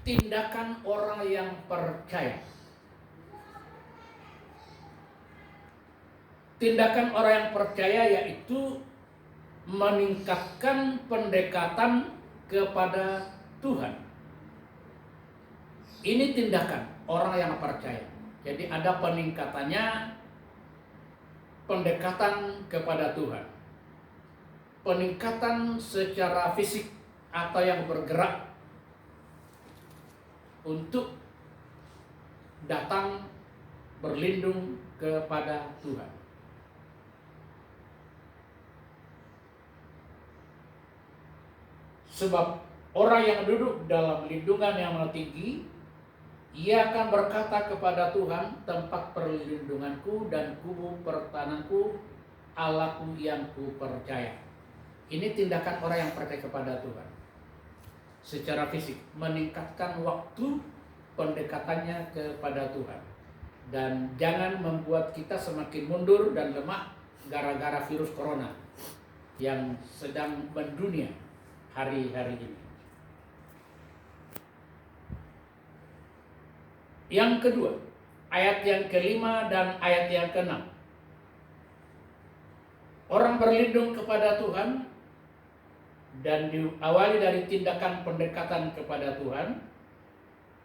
tindakan orang yang percaya. Tindakan orang yang percaya yaitu meningkatkan pendekatan kepada Tuhan. Ini tindakan orang yang percaya. Jadi ada peningkatannya, pendekatan kepada Tuhan. Peningkatan secara fisik atau yang bergerak untuk datang berlindung kepada Tuhan. Sebab orang yang duduk dalam lindungan yang tinggi, ia akan berkata kepada Tuhan, tempat perlindunganku dan kubu pertananku, Allahku yang ku percaya. Ini tindakan orang yang percaya kepada Tuhan. Secara fisik, meningkatkan waktu pendekatannya kepada Tuhan. Dan jangan membuat kita semakin mundur dan lemah gara-gara virus corona yang sedang mendunia hari-hari ini. Yang kedua, ayat yang kelima dan ayat yang keenam. Orang berlindung kepada Tuhan dan diawali dari tindakan pendekatan kepada Tuhan.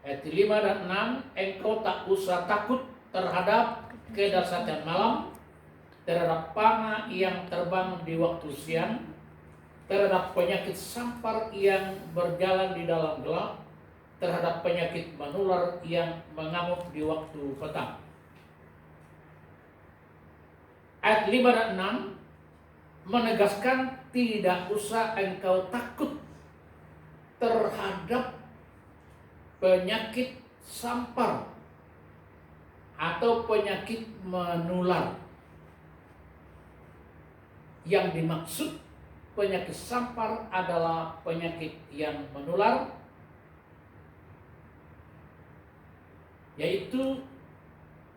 Ayat 5 dan 6, engkau tak usah takut terhadap kedahsyatan malam, terhadap panah yang terbang di waktu siang, terhadap penyakit sampar yang berjalan di dalam gelap, terhadap penyakit menular yang mengamuk di waktu petang. Ayat 5 dan 6 menegaskan tidak usah engkau takut terhadap penyakit sampar atau penyakit menular. Yang dimaksud penyakit sampar adalah penyakit yang menular, yaitu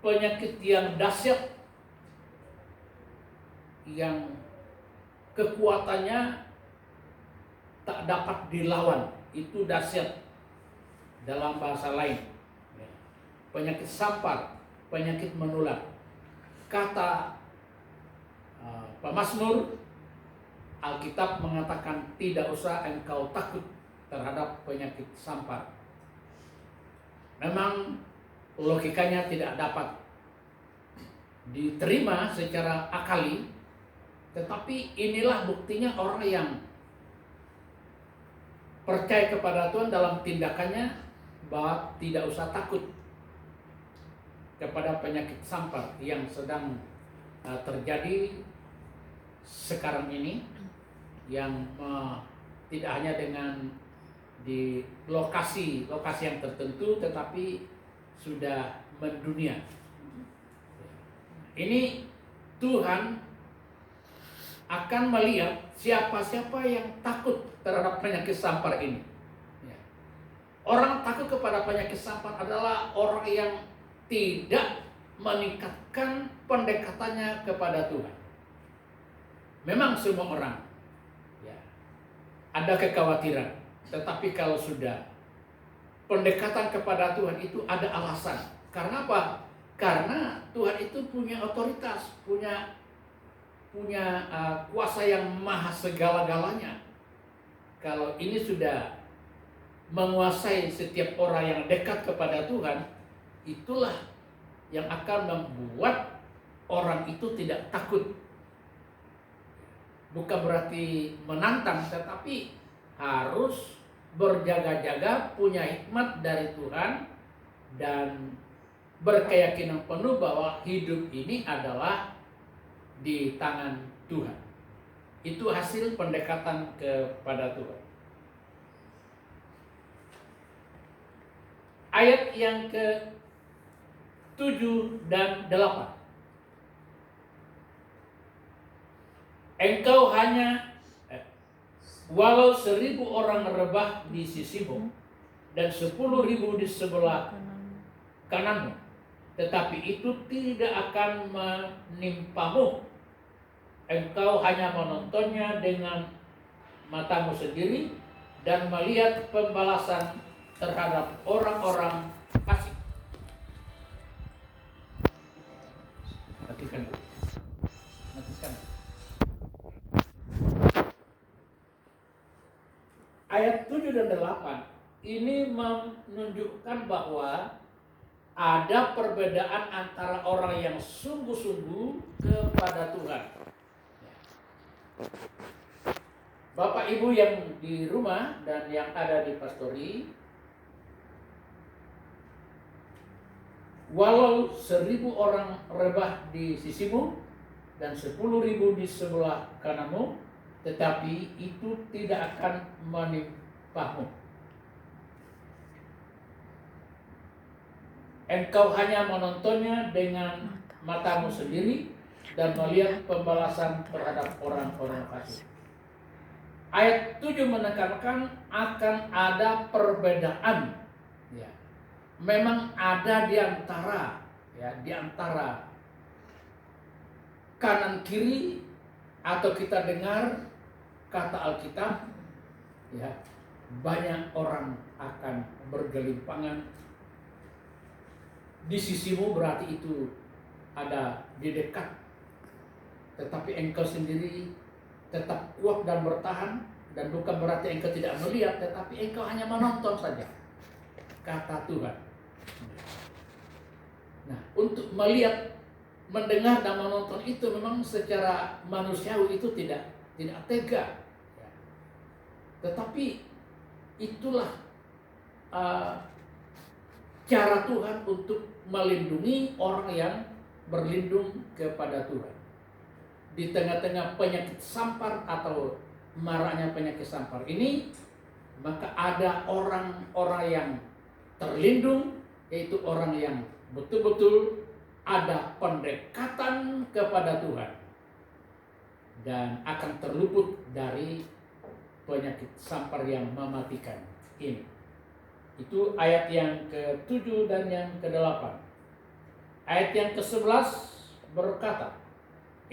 penyakit yang dahsyat, yang kekuatannya tak dapat dilawan. Itu dahsyat dalam bahasa lain. Penyakit sampar, penyakit menular. Kata pemazmur, Alkitab mengatakan tidak usah engkau takut terhadap penyakit sampar. Memang logikanya tidak dapat diterima secara akali, tetapi inilah buktinya orang yang percaya kepada Tuhan dalam tindakannya, bahwa tidak usah takut kepada penyakit sampar yang sedang terjadi sekarang ini, yang tidak hanya dengan di lokasi yang tertentu, tetapi sudah mendunia. Ini Tuhan akan melihat siapa-siapa yang takut terhadap penyakit sampar ini. Orang takut kepada penyakit sampar adalah orang yang tidak meningkatkan pendekatannya kepada Tuhan. Memang semua orang ada kekhawatiran, tetapi kalau sudah pendekatan kepada Tuhan itu ada alasan. Karena apa? Karena Tuhan itu punya otoritas, punya kuasa yang maha segala-galanya. Kalau ini sudah menguasai setiap orang yang dekat kepada Tuhan, itulah yang akan membuat orang itu tidak takut. Bukan berarti menantang, tetapi harus berjaga-jaga, punya hikmat dari Tuhan, dan berkeyakinan penuh bahwa hidup ini adalah di tangan Tuhan. Itu hasil pendekatan kepada Tuhan. Ayat yang ke-7 dan 8. Engkau hanya walau 1.000 orang rebah di sisimu dan 10.000 di sebelah kananmu, tetapi itu tidak akan menimpamu. Engkau hanya menontonnya dengan matamu sendiri dan melihat pembalasan terhadap orang-orang fasik. Matikan. Ayat 7 dan 8 ini menunjukkan bahwa ada perbedaan antara orang yang sungguh-sungguh kepada Tuhan. Bapak Ibu yang di rumah dan yang ada di pastori, walau 1.000 orang rebah di sisimu dan 10.000 di sebelah kananmu, tetapi itu tidak akan menimpamu. Engkau hanya menontonnya dengan matamu sendiri dan melihat pembalasan terhadap orang-orang fasik. Ayat 7 menekankan akan ada perbedaan. Ya. Memang ada di antara kanan kiri, atau kita dengar kata Alkitab, ya, banyak orang akan bergelimpangan. Di sisimu berarti itu ada di dekat, tetapi engkau sendiri tetap kuat dan bertahan, dan bukan berarti engkau tidak melihat, tetapi engkau hanya menonton saja, kata Tuhan. Nah, untuk melihat, mendengar dan menonton itu memang secara manusiawi itu tidak tega. Tetapi itulah cara Tuhan untuk melindungi orang yang berlindung kepada Tuhan. Di tengah-tengah penyakit sampar atau maraknya penyakit sampar ini, maka ada orang-orang yang terlindung, yaitu orang yang betul-betul ada pendekatan kepada Tuhan dan akan terluput dari penyakit sampar yang mematikan ini. Itu ayat yang ke-7 dan yang ke-8. Ayat yang ke-11 berkata,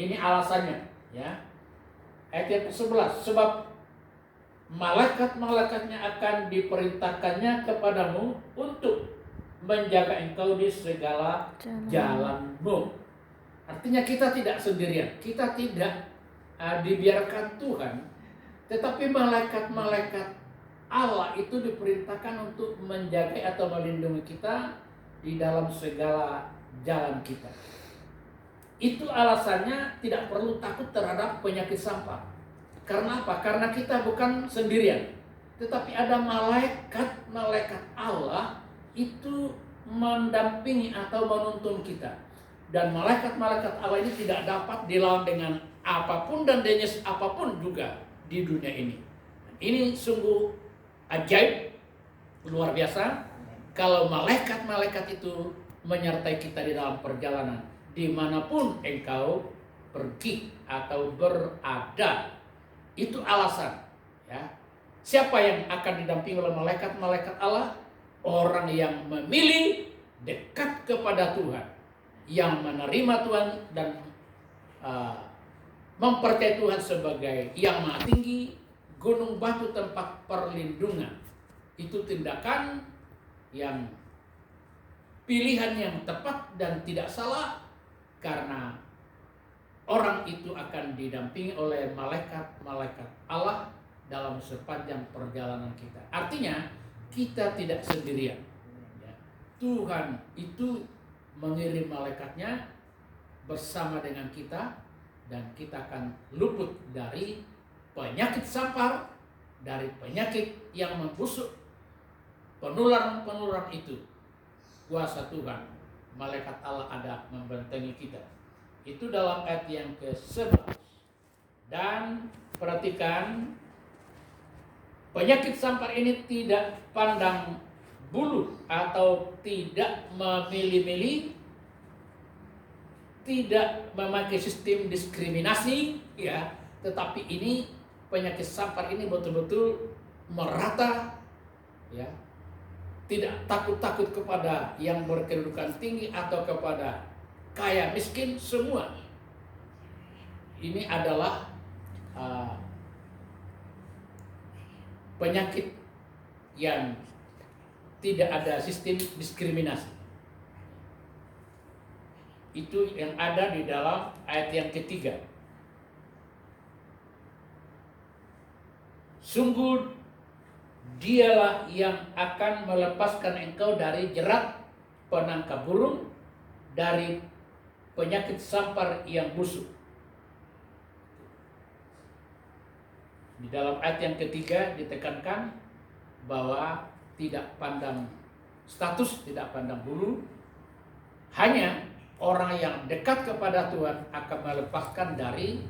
ini alasannya, ya. Ayat yang ke-11, sebab malaikat-malaikatnya akan diperintahkannya kepadamu untuk menjaga engkau di segala jalanmu. Artinya kita tidak sendirian, kita tidak dibiarkan Tuhan, tetapi malaikat-malaikat Allah itu diperintahkan untuk menjaga atau melindungi kita di dalam segala jalan kita. Itu alasannya tidak perlu takut terhadap penyakit sampar. Karena apa? Karena kita bukan sendirian, tetapi ada malaikat-malaikat Allah itu mendampingi atau menuntun kita. Dan malaikat-malaikat Allah ini tidak dapat dilawan dengan apapun dan jenis apapun juga di dunia ini. Ini sungguh ajaib, luar biasa, kalau malaikat-malaikat itu menyertai kita di dalam perjalanan dimanapun engkau pergi atau berada. Itu alasan, ya. Siapa yang akan didampingi oleh malaikat-malaikat Allah? Orang yang memilih dekat kepada Tuhan, yang menerima Tuhan dan mempercayai Tuhan sebagai yang maha tinggi, gunung batu tempat perlindungan. Itu tindakan yang pilihan yang tepat dan tidak salah, karena orang itu akan didampingi oleh malaikat-malaikat Allah dalam sepanjang perjalanan kita. Artinya kita tidak sendirian. Tuhan itu mengirim malaikatnya bersama dengan kita, dan kita akan luput dari penyakit sampar, dari penyakit yang membusuk, penularan-penularan itu. Kuasa Tuhan, malaikat Allah ada membentengi kita. Itu dalam ayat yang ke-11. Dan perhatikan, penyakit sampar ini tidak pandang bulu atau tidak memilih-milih, tidak memakai sistem diskriminasi, ya, tetapi ini penyakit sampar ini betul-betul merata, ya. Tidak takut-takut kepada yang berkedudukan tinggi atau kepada kaya miskin, semua. Ini adalah penyakit yang tidak ada sistem diskriminasi. Itu yang ada di dalam ayat yang ketiga. Sungguh dialah yang akan melepaskan engkau dari jerat penangkap burung, dari penyakit sampar yang busuk. Di dalam ayat yang ketiga ditekankan bahwa tidak pandang status, tidak pandang bulu, hanya orang yang dekat kepada Tuhan akan melepaskan dari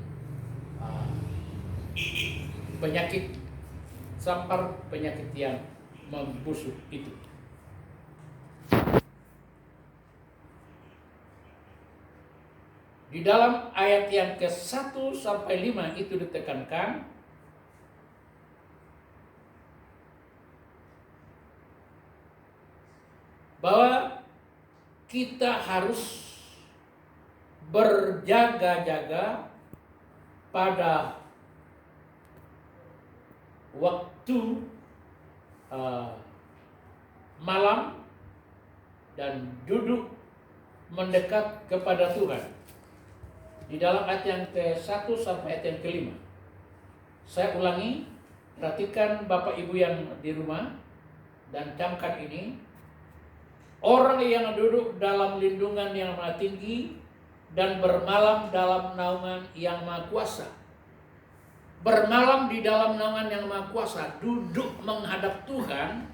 penyakit sampar, penyakit yang membusuk itu. Di dalam ayat yang ke-1 sampai 5 itu ditekankan bahwa kita harus berjaga-jaga pada waktu malam dan duduk mendekat kepada Tuhan. Di dalam ayat yang ke-1 sampai ayat yang ke-5. Saya ulangi, perhatikan Bapak Ibu yang di rumah dan camkan ini. Orang yang duduk dalam lindungan yang Maha Tinggi dan bermalam dalam naungan yang Maha Kuasa. Bermalam di dalam naungan yang Maha Kuasa, duduk menghadap Tuhan,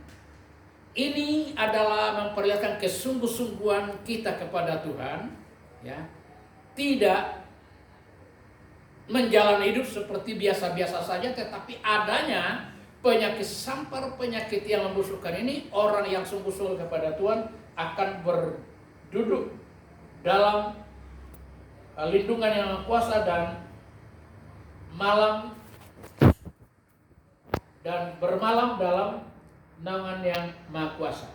ini adalah memperlihatkan kesungguh-sungguhan kita kepada Tuhan, ya. Tidak menjalani hidup seperti biasa-biasa saja, tetapi adanya penyakit sampar, penyakit yang membusukkan ini, orang yang sungguh-sungguh kepada Tuhan akan berduduk dalam lindungan yang Maha Kuasa dan bermalam dalam naungan yang Maha Kuasa.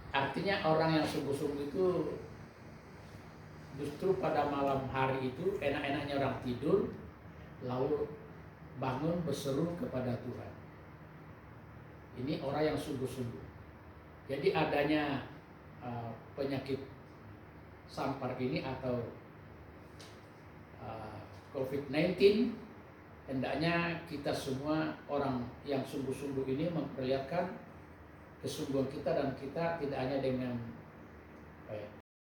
Artinya orang yang sungguh-sungguh itu justru pada malam hari itu enak-enaknya orang tidur, lalu bangun berseru kepada Tuhan. Ini orang yang sungguh-sungguh. Jadi adanya penyakit sampar ini atau COVID-19, hendaknya kita semua orang yang sungguh-sungguh ini memperlihatkan kesungguhan kita, dan kita tidak hanya dengan